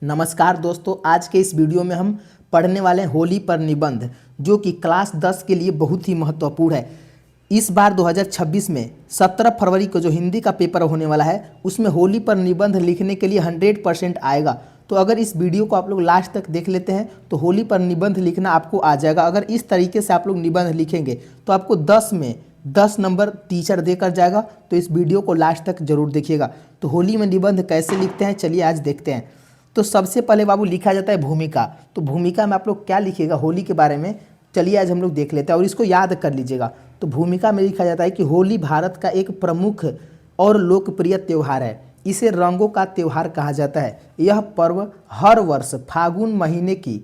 नमस्कार दोस्तों, आज के इस वीडियो में हम पढ़ने वाले हैं होली पर निबंध, जो कि क्लास 10 के लिए बहुत ही महत्वपूर्ण है। इस बार 2026 में 17 फरवरी को जो हिंदी का पेपर होने वाला है, उसमें होली पर निबंध लिखने के लिए 100% आएगा। तो अगर इस वीडियो को आप लोग लास्ट तक देख लेते हैं तो होली पर निबंध लिखना आपको आ जाएगा। अगर इस तरीके से आप लोग निबंध लिखेंगे तो आपको 10 में 10 नंबर टीचर देकर जाएगा। तो इस वीडियो को लास्ट तक जरूर देखिएगा। तो होली में निबंध कैसे लिखते हैं, चलिए आज देखते हैं। तो सबसे पहले बाबू लिखा जाता है भूमिका। तो भूमिका में आप लोग क्या लिखिएगा होली के बारे में, चलिए आज हम लोग देख लेते हैं और इसको याद कर लीजिएगा। तो भूमिका में लिखा जाता है कि होली भारत का एक प्रमुख और लोकप्रिय त्यौहार है। इसे रंगों का त्यौहार कहा जाता है। यह पर्व हर वर्ष फागुन महीने की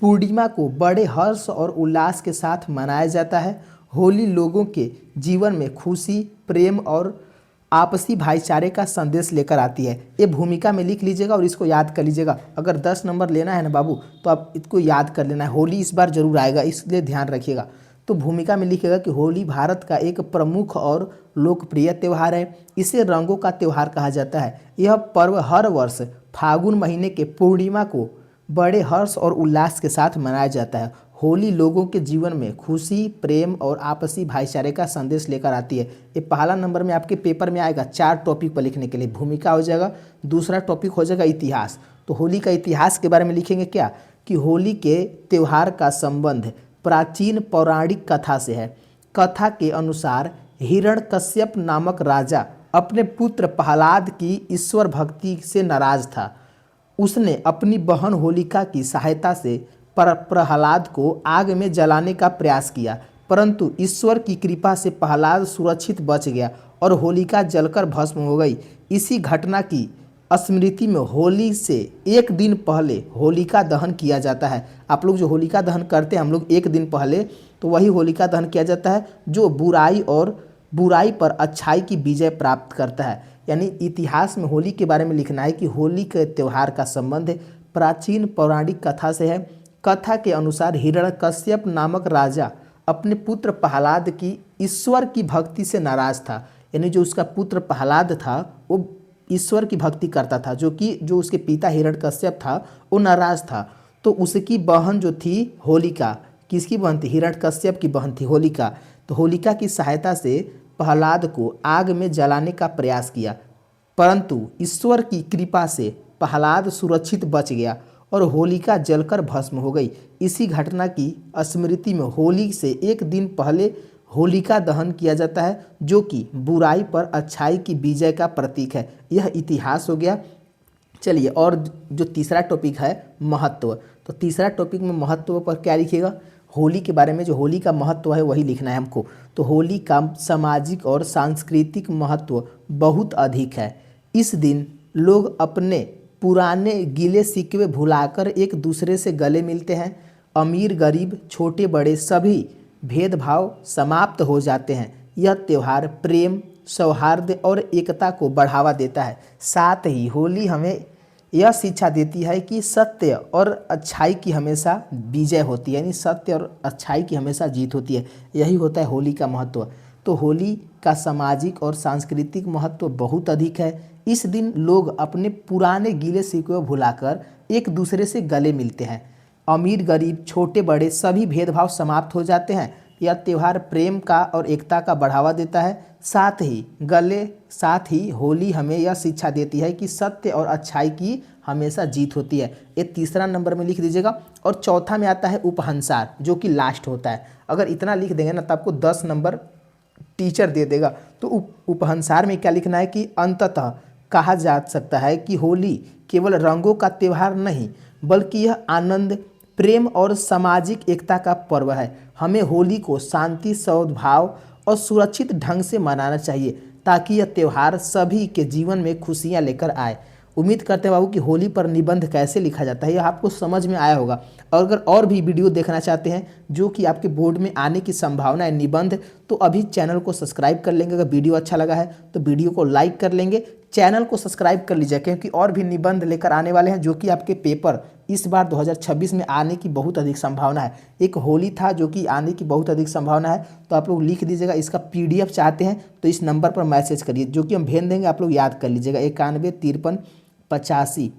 पूर्णिमा को बड़े हर्ष और उल्लास के साथ मनाया जाता है। होली लोगों के जीवन में खुशी, प्रेम और आपसी भाईचारे का संदेश लेकर आती है। ये भूमिका में लिख लीजिएगा और इसको याद कर लीजिएगा। अगर 10 नंबर लेना है ना बाबू, तो आप इसको याद कर लेना है। होली इस बार जरूर आएगा, इसलिए ध्यान रखिएगा। तो भूमिका में लिखिएगा कि होली भारत का एक प्रमुख और लोकप्रिय त्यौहार है। इसे रंगों का त्यौहार कहा जाता है। यह पर्व हर वर्ष फागुन महीने के पूर्णिमा को बड़े हर्ष और उल्लास के साथ मनाया जाता है। होली लोगों के जीवन में खुशी, प्रेम और आपसी भाईचारे का संदेश लेकर आती है। ये पहला नंबर में आपके पेपर में आएगा 4 टॉपिक पर लिखने के लिए। भूमिका हो जाएगा, दूसरा टॉपिक हो जाएगा इतिहास। तो होली का इतिहास के बारे में लिखेंगे क्या, कि होली के त्यौहार का संबंध प्राचीन पौराणिक कथा से है। कथा के अनुसार हिरण्यकश्यप नामक राजा अपने पुत्र प्रहलाद की ईश्वर भक्ति से नाराज था। उसने अपनी बहन होलिका की सहायता से प्रहलाद को आग में जलाने का प्रयास किया, परंतु ईश्वर की कृपा से प्रहलाद सुरक्षित बच गया और होलिका जलकर भस्म हो गई। इसी घटना की स्मृति में होली से एक दिन पहले होलिका दहन किया जाता है। आप लोग जो होलिका दहन करते हैं हम लोग एक दिन पहले, तो वही होलिका दहन किया जाता है जो बुराई पर अच्छाई की विजय प्राप्त करता है। यानी इतिहास में होली के बारे में लिखना है कि होली के त्यौहार का संबंध प्राचीन पौराणिक कथा से है। कथा के अनुसार हिरण्यकश्यप नामक राजा अपने पुत्र प्रहलाद की ईश्वर की भक्ति से नाराज था। यानी जो उसका पुत्र प्रहलाद था वो ईश्वर की भक्ति करता था, जो उसके पिता हिरण्यकश्यप था वो नाराज था। तो उसकी बहन जो थी होलिका, किसकी बहन थी, हिरण्यकश्यप की बहन थी होलिका। तो होलिका की सहायता से प्रहलाद को आग में जलाने का प्रयास किया, परंतु ईश्वर की कृपा से प्रहलाद सुरक्षित बच गया और होलिका जलकर भस्म हो गई। इसी घटना की स्मृति में होली से एक दिन पहले होलिका दहन किया जाता है, जो कि बुराई पर अच्छाई की विजय का प्रतीक है। यह इतिहास हो गया। चलिए, और जो तीसरा टॉपिक है महत्व, तो तीसरा टॉपिक में महत्व पर क्या लिखिएगा, होली के बारे में जो होली का महत्व है वही लिखना है हमको। तो होली का सामाजिक और सांस्कृतिक महत्व बहुत अधिक है। इस दिन लोग अपने पुराने गिले शिकवे भुलाकर एक दूसरे से गले मिलते हैं। अमीर गरीब, छोटे बड़े सभी भेदभाव समाप्त हो जाते हैं। यह त्यौहार प्रेम, सौहार्द और एकता को बढ़ावा देता है। साथ ही होली हमें यह शिक्षा देती है कि सत्य और अच्छाई की हमेशा विजय होती है, यानी सत्य और अच्छाई की हमेशा जीत होती है। यही होता है होली का महत्व। तो होली का सामाजिक और सांस्कृतिक महत्व बहुत अधिक है। इस दिन लोग अपने पुराने गीले शिकवे भुलाकर एक दूसरे से गले मिलते हैं। अमीर गरीब, छोटे बड़े सभी भेदभाव समाप्त हो जाते हैं। यह त्यौहार प्रेम का और एकता का बढ़ावा देता है। साथ ही होली हमें यह शिक्षा देती है कि सत्य और अच्छाई की हमेशा जीत होती है। ये तीसरा नंबर में लिख दीजिएगा। और चौथा में आता है उपहंसार, जो कि लास्ट होता है। अगर इतना लिख देंगे ना तो आपको 10 नंबर टीचर दे देगा। तो उपहंसार में क्या लिखना है कि अंततः कहा जा सकता है कि होली केवल रंगों का त्यौहार नहीं, बल्कि यह आनंद, प्रेम और सामाजिक एकता का पर्व है। हमें होली को शांति, सद्भाव और सुरक्षित ढंग से मनाना चाहिए, ताकि यह त्यौहार सभी के जीवन में खुशियां लेकर आए। उम्मीद करते हैं बाबू कि होली पर निबंध कैसे लिखा जाता है यह आपको समझ में आया होगा। और अगर और भी वीडियो देखना चाहते हैं जो कि आपके बोर्ड में आने की संभावना है निबंध, तो अभी चैनल को सब्सक्राइब कर लेंगे। अगर वीडियो अच्छा लगा है तो वीडियो को लाइक कर लेंगे, चैनल को सब्सक्राइब कर लीजिए, क्योंकि और भी निबंध लेकर आने वाले हैं जो कि आपके पेपर इस बार 2026 में आने की बहुत अधिक संभावना है। एक होली था जो कि आने की बहुत अधिक संभावना है। तो आप लोग लिख दीजिएगा। इसका PDF चाहते हैं तो इस नंबर पर मैसेज करिए, जो कि हम भेज देंगे। आप लोग याद कर लीजिएगा 91 53 85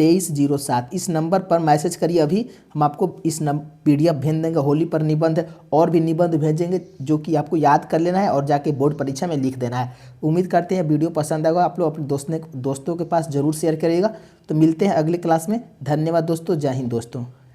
2307 इस नंबर पर मैसेज करिए। अभी हम आपको इस PDF भेज देंगे, होली पर निबंध और भी निबंध भेजेंगे जो कि आपको याद कर लेना है और जाके बोर्ड परीक्षा में लिख देना है। उम्मीद करते हैं वीडियो पसंद आएगा, आप लोग अपने दोस्तों के पास जरूर शेयर करिएगा। तो मिलते हैं अगले क्लास में। धन्यवाद दोस्तों, जय हिंद दोस्तों।